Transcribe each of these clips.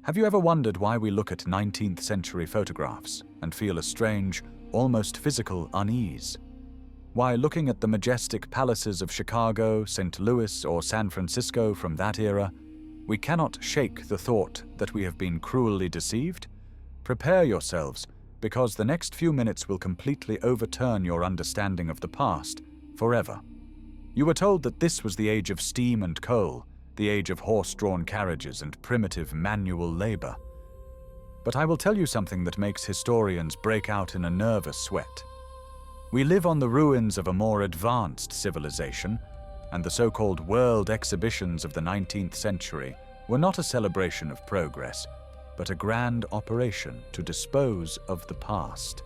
Have you ever wondered why we look at 19th century photographs and feel a strange, almost physical unease? Why, looking at the majestic palaces of Chicago, St. Louis, or San Francisco from that era, we cannot shake the thought that we have been cruelly deceived? Prepare yourselves, because the next few minutes will completely overturn your understanding of the past forever. You were told that this was the age of steam and coal, the age of horse-drawn carriages and primitive manual labor. But I will tell you something that makes historians break out in a nervous sweat. We live on the ruins of a more advanced civilization, and the so-called world exhibitions of the 19th century were not a celebration of progress, but a grand operation to dispose of the past.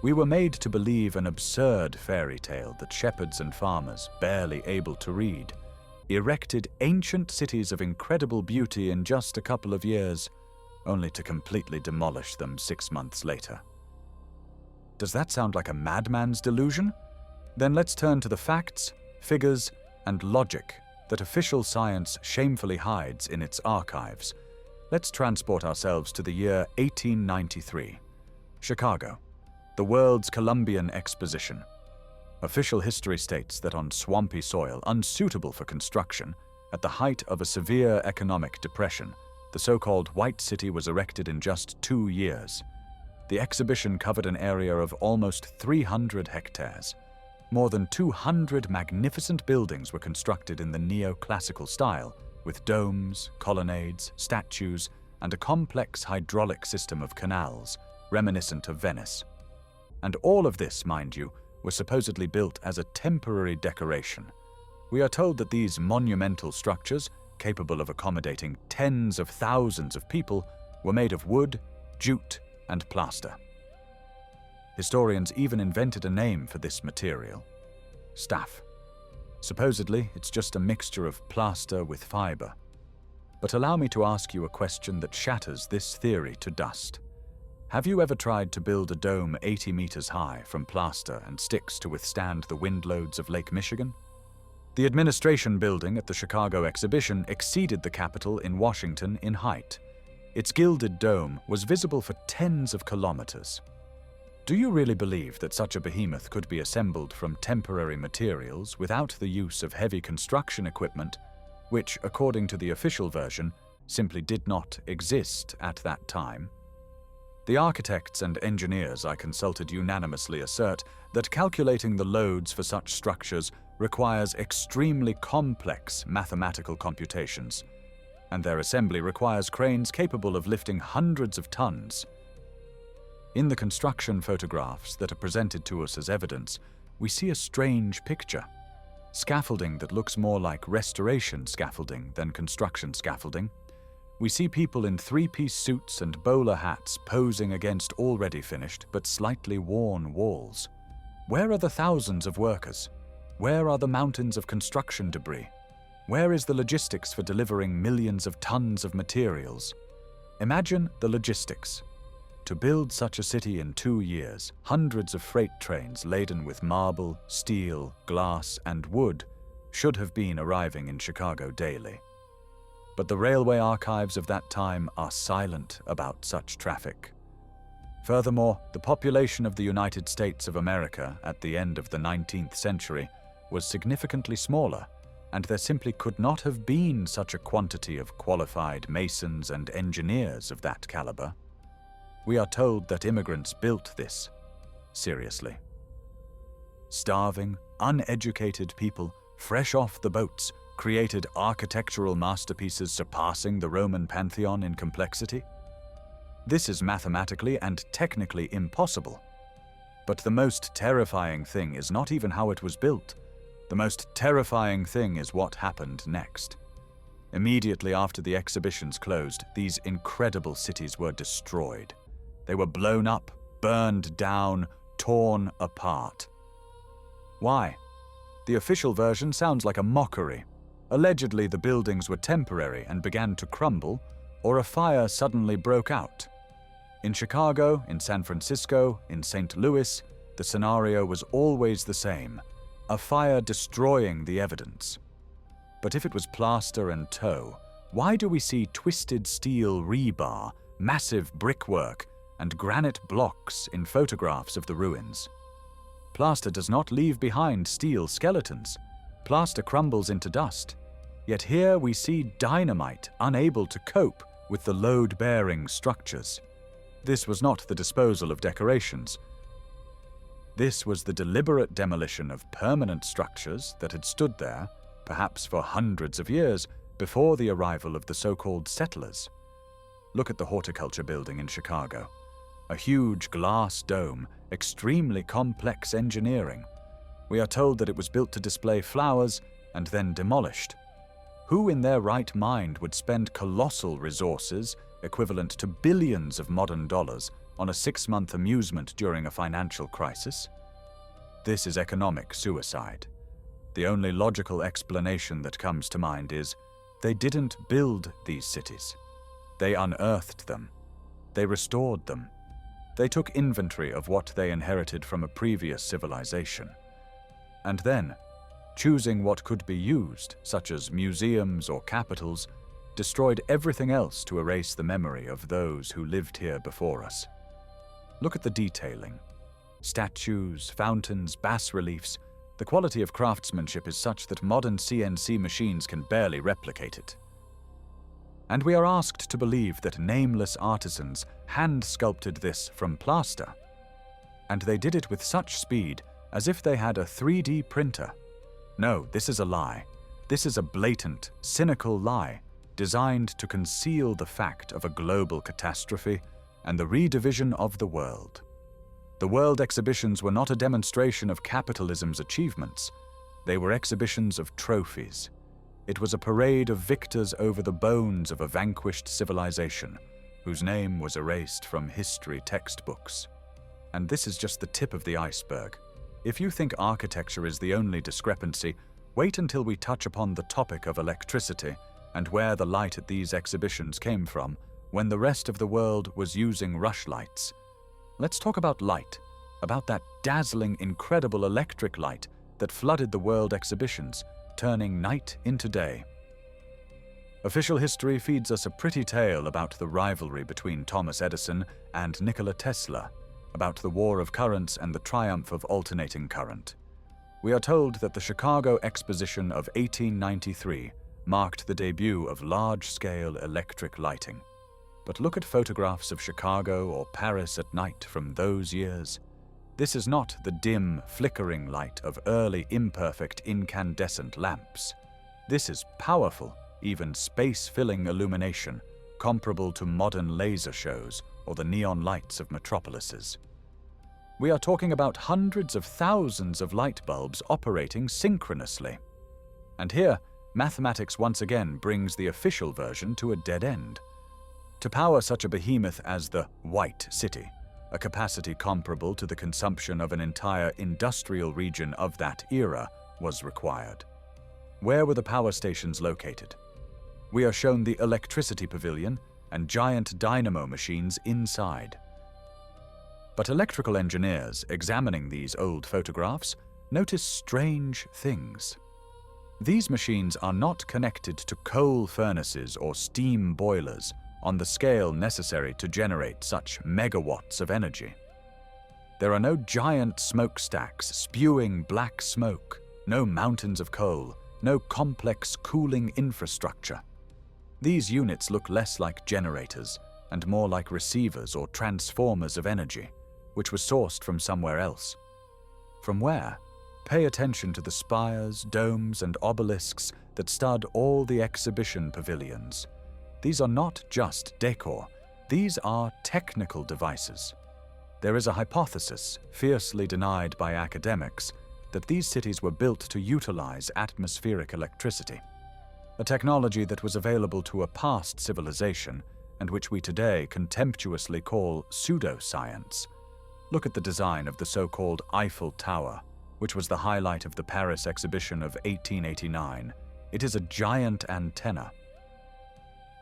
We were made to believe an absurd fairy tale that shepherds and farmers, barely able to read, erected ancient cities of incredible beauty in just a couple of years, only to completely demolish them 6 months later. Does that sound like a madman's delusion? Then let's turn to the facts, figures, and logic that official science shamefully hides in its archives. Let's transport ourselves to the year 1893. Chicago, the world's Columbian Exposition. Official history states that on swampy soil, unsuitable for construction, at the height of a severe economic depression, the so-called White City was erected in just 2 years. The exhibition covered an area of almost 300 hectares. More than 200 magnificent buildings were constructed in the neoclassical style, with domes, colonnades, statues, and a complex hydraulic system of canals, reminiscent of Venice. And all of this, mind you, was supposedly built as a temporary decoration. We are told that these monumental structures, capable of accommodating tens of thousands of people, were made of wood, jute, and plaster. Historians even invented a name for this material: staff. Supposedly, it's just a mixture of plaster with fiber. But allow me to ask you a question that shatters this theory to dust. Have you ever tried to build a dome 80 meters high from plaster and sticks to withstand the wind loads of Lake Michigan? The administration building at the Chicago exhibition exceeded the Capitol in Washington in height. Its gilded dome was visible for tens of kilometers. Do you really believe that such a behemoth could be assembled from temporary materials without the use of heavy construction equipment, which, according to the official version, simply did not exist at that time? The architects and engineers I consulted unanimously assert that calculating the loads for such structures requires extremely complex mathematical computations, and their assembly requires cranes capable of lifting hundreds of tons. In the construction photographs that are presented to us as evidence, we see a strange picture. Scaffolding that looks more like restoration scaffolding than construction scaffolding. We see people in three-piece suits and bowler hats posing against already finished but slightly worn walls. Where are the thousands of workers? Where are the mountains of construction debris? Where is the logistics for delivering millions of tons of materials? Imagine the logistics. To build such a city in 2 years, hundreds of freight trains laden with marble, steel, glass, and wood should have been arriving in Chicago daily. But the railway archives of that time are silent about such traffic. Furthermore, the population of the United States of America at the end of the 19th century was significantly smaller, and there simply could not have been such a quantity of qualified masons and engineers of that caliber. We are told that immigrants built this. Seriously. Starving, uneducated people, fresh off the boats, created architectural masterpieces surpassing the Roman Pantheon in complexity? This is mathematically and technically impossible. But the most terrifying thing is not even how it was built. The most terrifying thing is what happened next. Immediately after the exhibitions closed, these incredible cities were destroyed. They were blown up, burned down, torn apart. Why? The official version sounds like a mockery. Allegedly, the buildings were temporary and began to crumble, or a fire suddenly broke out. In Chicago, in San Francisco, in St. Louis, the scenario was always the same: a fire destroying the evidence. But if it was plaster and tow, Why do we see twisted steel rebar, massive brickwork, and granite blocks in photographs of the ruins? Plaster does not leave behind steel skeletons. Plaster crumbles into dust. Yet here we see dynamite unable to cope with the load-bearing structures. This was not the disposal of decorations. This was the deliberate demolition of permanent structures that had stood there, perhaps for hundreds of years, before the arrival of the so-called settlers. Look at the horticulture building in Chicago. A huge glass dome, extremely complex engineering. We are told that it was built to display flowers and then demolished. Who in their right mind would spend colossal resources, equivalent to billions of modern dollars, on a 6-month amusement during a financial crisis? This is economic suicide. The only logical explanation that comes to mind is, they didn't build these cities. They unearthed them. They restored them. They took inventory of what they inherited from a previous civilization. And then, choosing what could be used, such as museums or capitals, destroyed everything else to erase the memory of those who lived here before us. Look at the detailing. Statues, fountains, bas-reliefs. The quality of craftsmanship is such that modern CNC machines can barely replicate it. And we are asked to believe that nameless artisans hand-sculpted this from plaster. And they did it with such speed, as if they had a 3D printer. No, this is a lie. This is a blatant, cynical lie, designed to conceal the fact of a global catastrophe and the redivision of the world. The World Exhibitions were not a demonstration of capitalism's achievements. They were exhibitions of trophies. It was a parade of victors over the bones of a vanquished civilization, whose name was erased from history textbooks. And this is just the tip of the iceberg. If you think architecture is the only discrepancy, wait until we touch upon the topic of electricity and where the light at these exhibitions came from when the rest of the world was using rushlights. Let's talk about light, about that dazzling, incredible electric light that flooded the world exhibitions, turning night into day. Official history feeds us a pretty tale about the rivalry between Thomas Edison and Nikola Tesla, about the war of currents and the triumph of alternating current. We are told that the Chicago Exposition of 1893 marked the debut of large-scale electric lighting. But look at photographs of Chicago or Paris at night from those years. This is not the dim, flickering light of early, imperfect, incandescent lamps. This is powerful, even space-filling illumination, comparable to modern laser shows or the neon lights of metropolises. We are talking about hundreds of thousands of light bulbs operating synchronously. And here, mathematics once again brings the official version to a dead end. To power such a behemoth as the White City, a capacity comparable to the consumption of an entire industrial region of that era, was required. Where were the power stations located? We are shown the electricity pavilion and giant dynamo machines inside. But electrical engineers examining these old photographs notice strange things. These machines are not connected to coal furnaces or steam boilers on the scale necessary to generate such megawatts of energy. There are no giant smokestacks spewing black smoke, no mountains of coal, no complex cooling infrastructure. These units look less like generators and more like receivers or transformers of energy, which was sourced from somewhere else. From where? Pay attention to the spires, domes, and obelisks that stud all the exhibition pavilions. These are not just decor, these are technical devices. There is a hypothesis, fiercely denied by academics, that these cities were built to utilize atmospheric electricity, a technology that was available to a past civilization and which we today contemptuously call pseudoscience. Look at the design of the so-called Eiffel Tower, which was the highlight of the Paris exhibition of 1889. It is a giant antenna.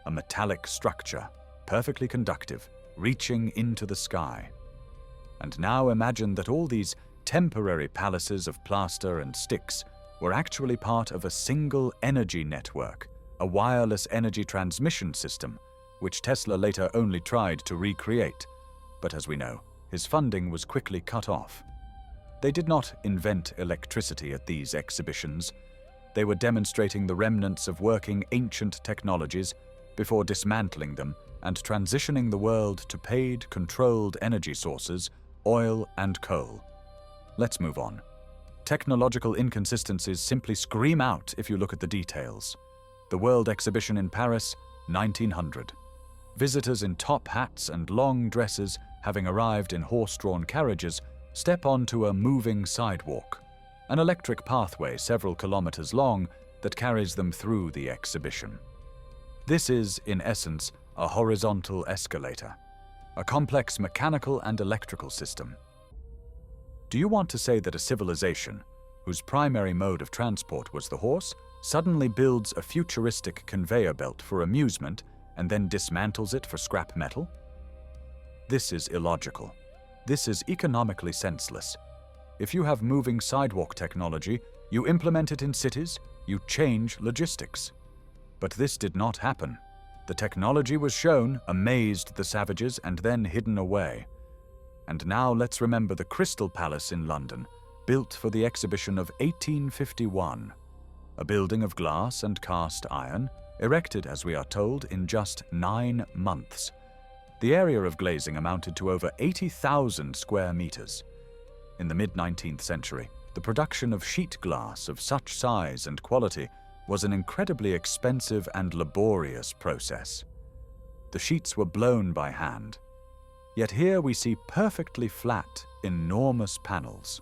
A metallic structure, perfectly conductive, reaching into the sky. And now imagine that all these temporary palaces of plaster and sticks were actually part of a single energy network, a wireless energy transmission system, which Tesla later only tried to recreate. But as we know, his funding was quickly cut off. They did not invent electricity at these exhibitions. They were demonstrating the remnants of working ancient technologies before dismantling them and transitioning the world to paid, controlled energy sources, oil and coal. Let's move on. Technological inconsistencies simply scream out if you look at the details. The World Exhibition in Paris, 1900. Visitors in top hats and long dresses, having arrived in horse-drawn carriages, step onto a moving sidewalk, an electric pathway several kilometers long that carries them through the exhibition. This is, in essence, a horizontal escalator, a complex mechanical and electrical system. Do you want to say that a civilization, whose primary mode of transport was the horse, suddenly builds a futuristic conveyor belt for amusement and then dismantles it for scrap metal? This is illogical. This is economically senseless. If you have moving sidewalk technology, you implement it in cities, you change logistics. But this did not happen. The technology was shown, amazed the savages, and then hidden away. And now let's remember the Crystal Palace in London, built for the exhibition of 1851. A building of glass and cast iron, erected, as we are told, in just 9 months. The area of glazing amounted to over 80,000 square meters. In the mid-19th century, the production of sheet glass of such size and quality was an incredibly expensive and laborious process. The sheets were blown by hand. Yet here we see perfectly flat, enormous panels.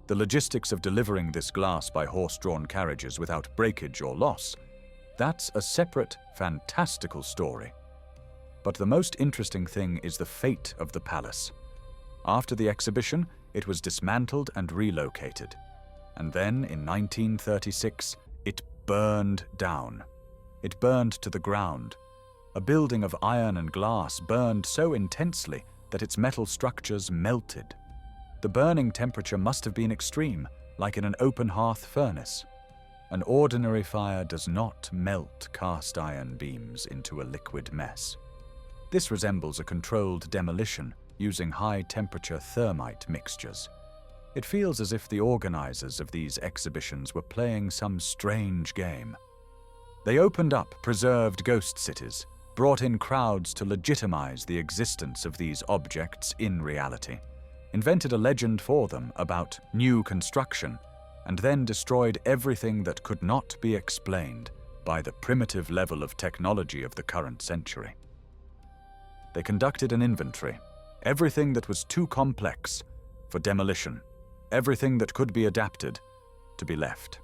The logistics of delivering this glass by horse-drawn carriages without breakage or loss, that's a separate, fantastical story. But the most interesting thing is the fate of the palace. After the exhibition, it was dismantled and relocated. And then, in 1936, it burned down. It burned to the ground. A building of iron and glass burned so intensely that its metal structures melted. The burning temperature must have been extreme, like in an open hearth furnace. An ordinary fire does not melt cast iron beams into a liquid mess. This resembles a controlled demolition using high-temperature thermite mixtures. It feels as if the organizers of these exhibitions were playing some strange game. They opened up preserved ghost cities, brought in crowds to legitimize the existence of these objects in reality, invented a legend for them about new construction, and then destroyed everything that could not be explained by the primitive level of technology of the current century. They conducted an inventory, everything that was too complex for demolition, everything that could be adapted to be left.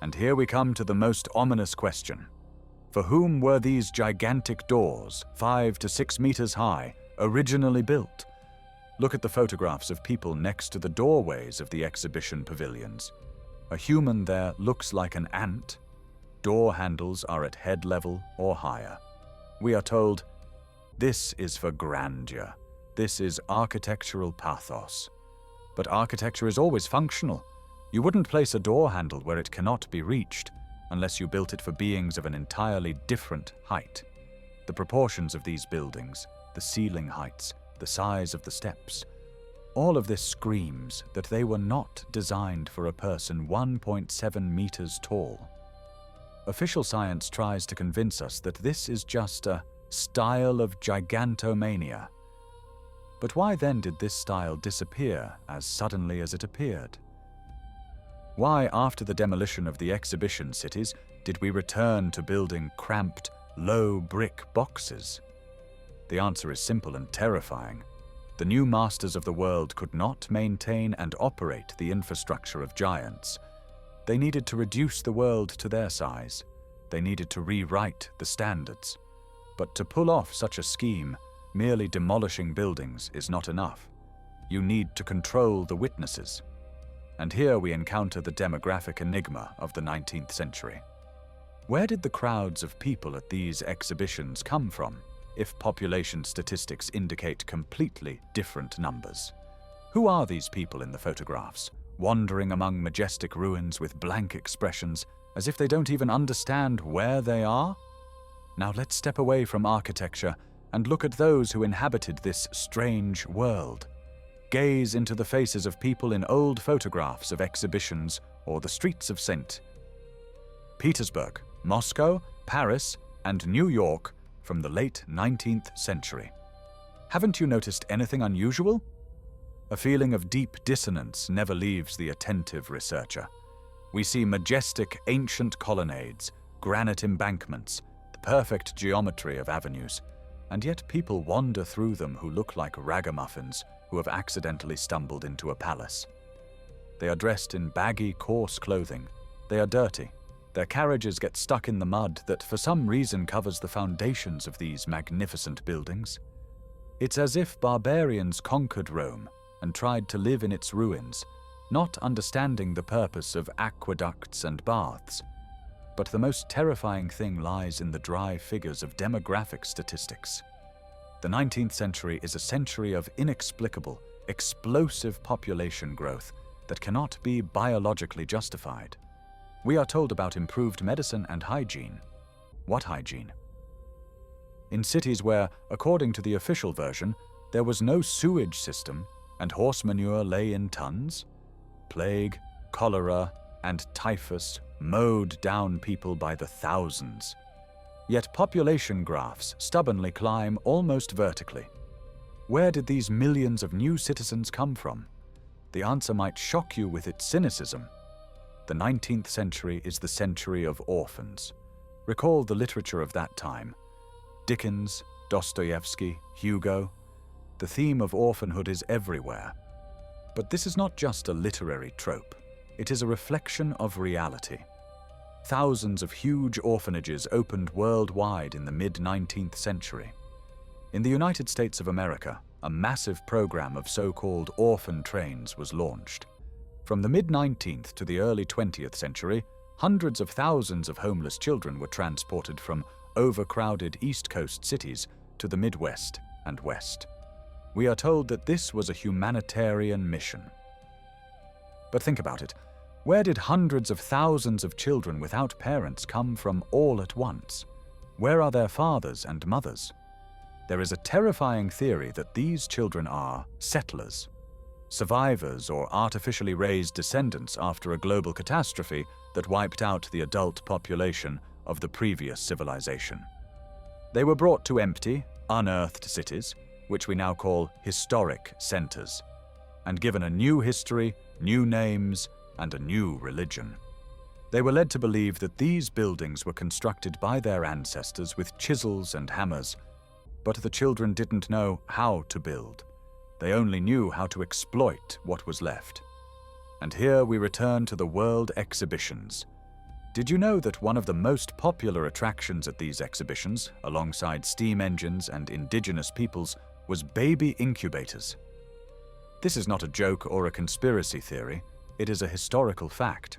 And here we come to the most ominous question. For whom were these gigantic doors, 5 to 6 meters high, originally built? Look at the photographs of people next to the doorways of the exhibition pavilions. A human there looks like an ant. Door handles are at head level or higher. We are told, this is for grandeur. This is architectural pathos. But architecture is always functional. You wouldn't place a door handle where it cannot be reached, unless you built it for beings of an entirely different height. The proportions of these buildings, the ceiling heights, the size of the steps, all of this screams that they were not designed for a person 1.7 meters tall. Official science tries to convince us that this is just a style of gigantomania. But why then did this style disappear as suddenly as it appeared? Why, after the demolition of the exhibition cities, did we return to building cramped, low brick boxes? The answer is simple and terrifying. The new masters of the world could not maintain and operate the infrastructure of giants. They needed to reduce the world to their size. They needed to rewrite the standards. But to pull off such a scheme, merely demolishing buildings is not enough. You need to control the witnesses. And here we encounter the demographic enigma of the 19th century. Where did the crowds of people at these exhibitions come from, if population statistics indicate completely different numbers? Who are these people in the photographs, wandering among majestic ruins with blank expressions as if they don't even understand where they are? Now let's step away from architecture and look at those who inhabited this strange world. Gaze into the faces of people in old photographs of exhibitions or the streets of St. Petersburg, Moscow, Paris, and New York from the late 19th century. Haven't you noticed anything unusual? A feeling of deep dissonance never leaves the attentive researcher. We see majestic ancient colonnades, granite embankments, the perfect geometry of avenues, and yet people wander through them who look like ragamuffins who have accidentally stumbled into a palace. They are dressed in baggy, coarse clothing. They are dirty. Their carriages get stuck in the mud that for some reason covers the foundations of these magnificent buildings. It's as if barbarians conquered Rome and tried to live in its ruins, not understanding the purpose of aqueducts and baths. But the most terrifying thing lies in the dry figures of demographic statistics. The 19th century is a century of inexplicable, explosive population growth that cannot be biologically justified. We are told about improved medicine and hygiene. What hygiene? In cities where, according to the official version, there was no sewage system and horse manure lay in tons, plague, cholera, and typhus mowed down people by the thousands. Yet population graphs stubbornly climb almost vertically. Where did these millions of new citizens come from? The answer might shock you with its cynicism. The 19th century is the century of orphans. Recall the literature of that time. Dickens, Dostoevsky, Hugo. The theme of orphanhood is everywhere. But this is not just a literary trope. It is a reflection of reality. Thousands of huge orphanages opened worldwide in the mid-19th century. In the United States of America, a massive program of so-called orphan trains was launched. From the mid-19th to the early 20th century, hundreds of thousands of homeless children were transported from overcrowded East Coast cities to the Midwest and West. We are told that this was a humanitarian mission. But think about it. Where did hundreds of thousands of children without parents come from all at once? Where are their fathers and mothers? There is a terrifying theory that these children are settlers, survivors or artificially raised descendants after a global catastrophe that wiped out the adult population of the previous civilization. They were brought to empty, unearthed cities, which we now call historic centers, and given a new history, new names, and a new religion. They were led to believe that these buildings were constructed by their ancestors with chisels and hammers, but the children didn't know how to build. They only knew how to exploit what was left. And here we return to the World Exhibitions. Did you know that one of the most popular attractions at these exhibitions, alongside steam engines and indigenous peoples, was baby incubators? This is not a joke or a conspiracy theory. It is a historical fact.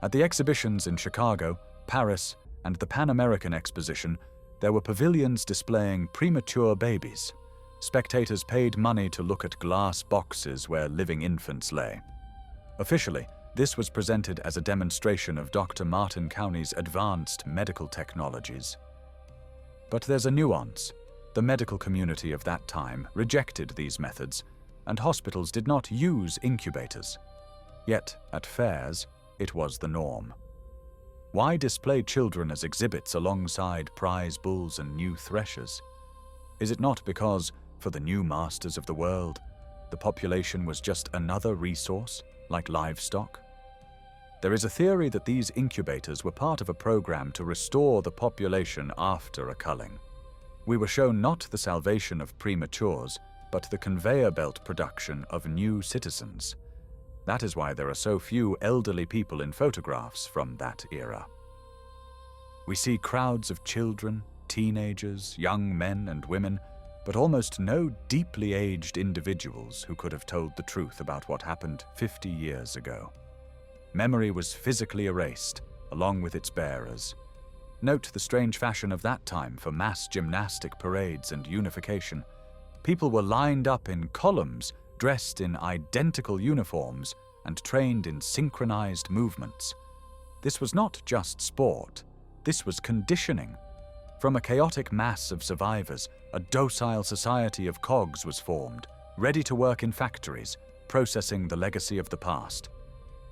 At the exhibitions in Chicago, Paris, and the Pan American Exposition, there were pavilions displaying premature babies. Spectators paid money to look at glass boxes where living infants lay. Officially, this was presented as a demonstration of Dr. Martin Cownie's advanced medical technologies. But there's a nuance. The medical community of that time rejected these methods, and hospitals did not use incubators. Yet, at fairs, it was the norm. Why display children as exhibits alongside prize bulls and new threshers? Is it not because, for the new masters of the world, the population was just another resource, like livestock? There is a theory that these incubators were part of a program to restore the population after a culling. We were shown not the salvation of prematures, but the conveyor belt production of new citizens. That is why there are so few elderly people in photographs from that era. We see crowds of children, teenagers, young men and women, but almost no deeply aged individuals who could have told the truth about what happened 50 years ago. Memory was physically erased, along with its bearers. Note the strange fashion of that time for mass gymnastic parades and unification. People were lined up in columns, dressed in identical uniforms, and trained in synchronized movements. This was not just sport, this was conditioning. From a chaotic mass of survivors, a docile society of cogs was formed, ready to work in factories, processing the legacy of the past.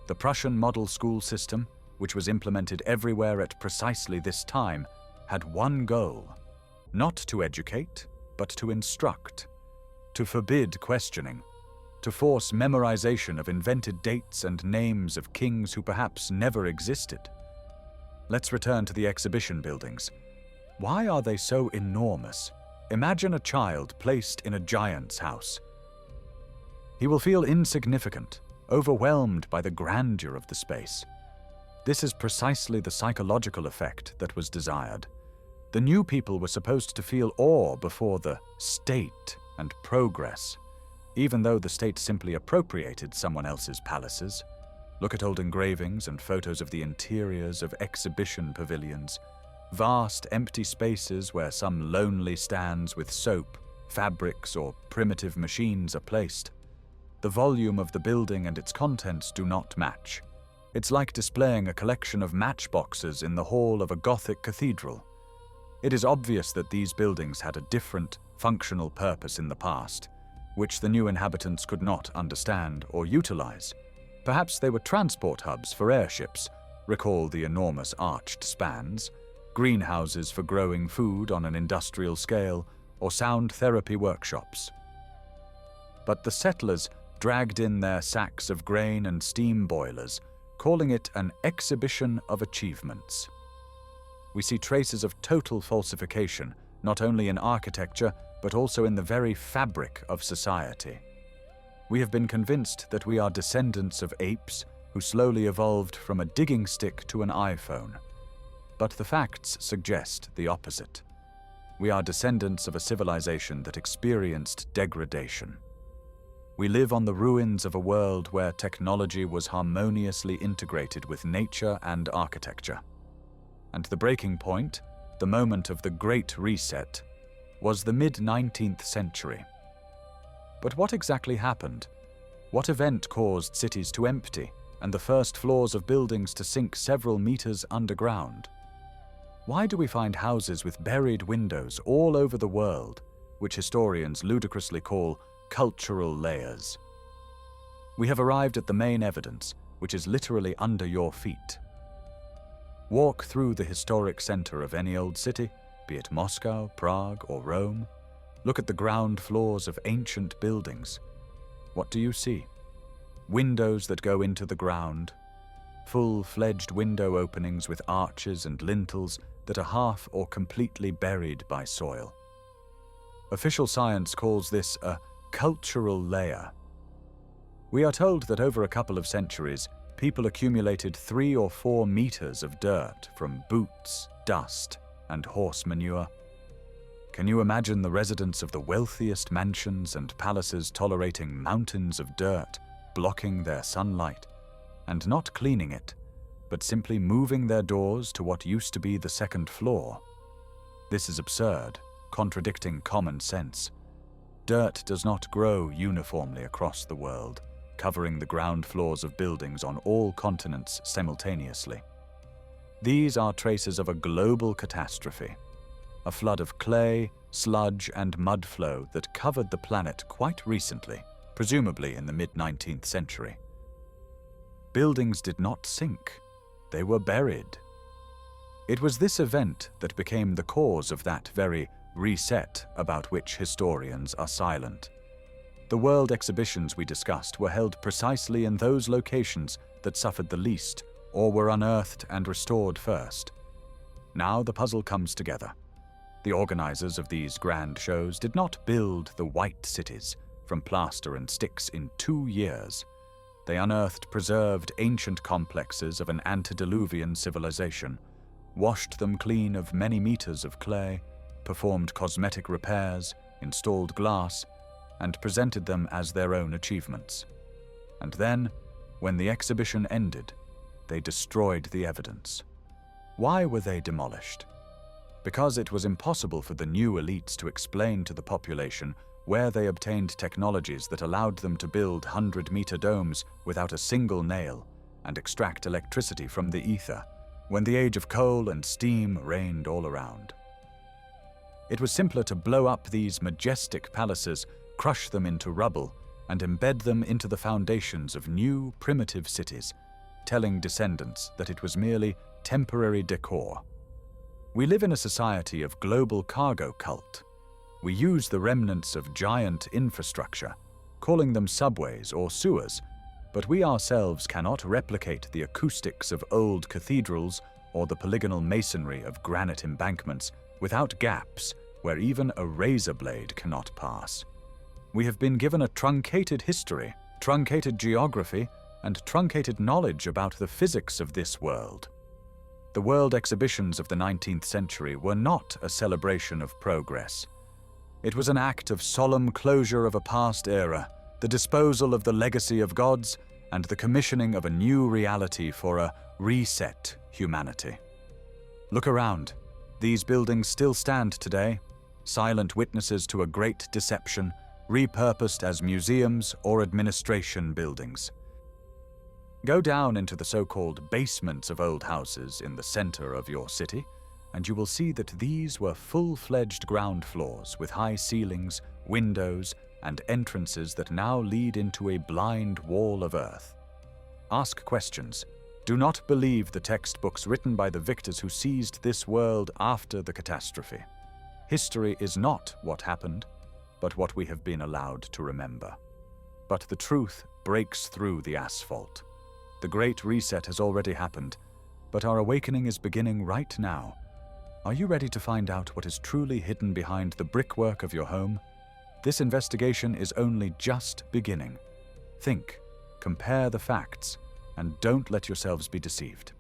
The Prussian model school system, which was implemented everywhere at precisely this time, had one goal: not to educate, but to instruct, to forbid questioning, to force memorization of invented dates and names of kings who perhaps never existed. Let's return to the exhibition buildings. Why are they so enormous? Imagine a child placed in a giant's house. He will feel insignificant, overwhelmed by the grandeur of the space. This is precisely the psychological effect that was desired. The new people were supposed to feel awe before the state and progress, even though the state simply appropriated someone else's palaces. Look at old engravings and photos of the interiors of exhibition pavilions, vast empty spaces where some lonely stands with soap, fabrics, or primitive machines are placed. The volume of the building and its contents do not match. It's like displaying a collection of matchboxes in the hall of a Gothic cathedral. It is obvious that these buildings had a different, functional purpose in the past, which the new inhabitants could not understand or utilize. Perhaps they were transport hubs for airships. Recall the enormous arched spans, greenhouses for growing food on an industrial scale, or sound therapy workshops. But the settlers dragged in their sacks of grain and steam boilers, calling it an exhibition of achievements. We see traces of total falsification, not only in architecture, but also in the very fabric of society. We have been convinced that we are descendants of apes who slowly evolved from a digging stick to an iPhone. But the facts suggest the opposite. We are descendants of a civilization that experienced degradation. We live on the ruins of a world where technology was harmoniously integrated with nature and architecture. And the breaking point, the moment of the Great Reset, was the mid-19th century. But what exactly happened? What event caused cities to empty and the first floors of buildings to sink several meters underground? Why do we find houses with buried windows all over the world, which historians ludicrously call cultural layers? We have arrived at the main evidence, which is literally under your feet. Walk through the historic center of any old city, be it Moscow, Prague, or Rome. Look at the ground floors of ancient buildings. What do you see? Windows that go into the ground, full-fledged window openings with arches and lintels that are half or completely buried by soil. Official science calls this a cultural layer. We are told that over a couple of centuries, people accumulated 3 or 4 meters of dirt from boots, dust, and horse manure. Can you imagine the residents of the wealthiest mansions and palaces tolerating mountains of dirt, blocking their sunlight, and not cleaning it, but simply moving their doors to what used to be the second floor? This is absurd, contradicting common sense. Dirt does not grow uniformly across the world, covering the ground floors of buildings on all continents simultaneously. These are traces of a global catastrophe, a flood of clay, sludge, and mud flow that covered the planet quite recently, presumably in the mid-19th century. Buildings did not sink, they were buried. It was this event that became the cause of that very reset about which historians are silent. The world exhibitions we discussed were held precisely in those locations that suffered the least or were unearthed and restored first. Now the puzzle comes together. The organizers of these grand shows did not build the white cities from plaster and sticks in 2 years. They unearthed preserved ancient complexes of an antediluvian civilization, washed them clean of many meters of clay, performed cosmetic repairs, installed glass, and presented them as their own achievements. And then, when the exhibition ended, they destroyed the evidence. Why were they demolished? Because it was impossible for the new elites to explain to the population where they obtained technologies that allowed them to build 100-meter domes without a single nail, and extract electricity from the ether, when the age of coal and steam reigned all around. It was simpler to blow up these majestic palaces, crush them into rubble, and embed them into the foundations of new, primitive cities, telling descendants that it was merely temporary decor. We live in a society of global cargo cult. We use the remnants of giant infrastructure, calling them subways or sewers, but we ourselves cannot replicate the acoustics of old cathedrals or the polygonal masonry of granite embankments without gaps where even a razor blade cannot pass. We have been given a truncated history, truncated geography, and truncated knowledge about the physics of this world. The world exhibitions of the 19th century were not a celebration of progress. It was an act of solemn closure of a past era, the disposal of the legacy of gods, and the commissioning of a new reality for a reset humanity. Look around. These buildings still stand today, silent witnesses to a great deception, repurposed as museums or administration buildings. Go down into the so-called basements of old houses in the center of your city, and you will see that these were full-fledged ground floors with high ceilings, windows, and entrances that now lead into a blind wall of earth. Ask questions. Do not believe the textbooks written by the victors who seized this world after the catastrophe. History is not what happened, but what we have been allowed to remember. But the truth breaks through the asphalt. The Great Reset has already happened, but our awakening is beginning right now. Are you ready to find out what is truly hidden behind the brickwork of your home? This investigation is only just beginning. Think, compare the facts, and don't let yourselves be deceived.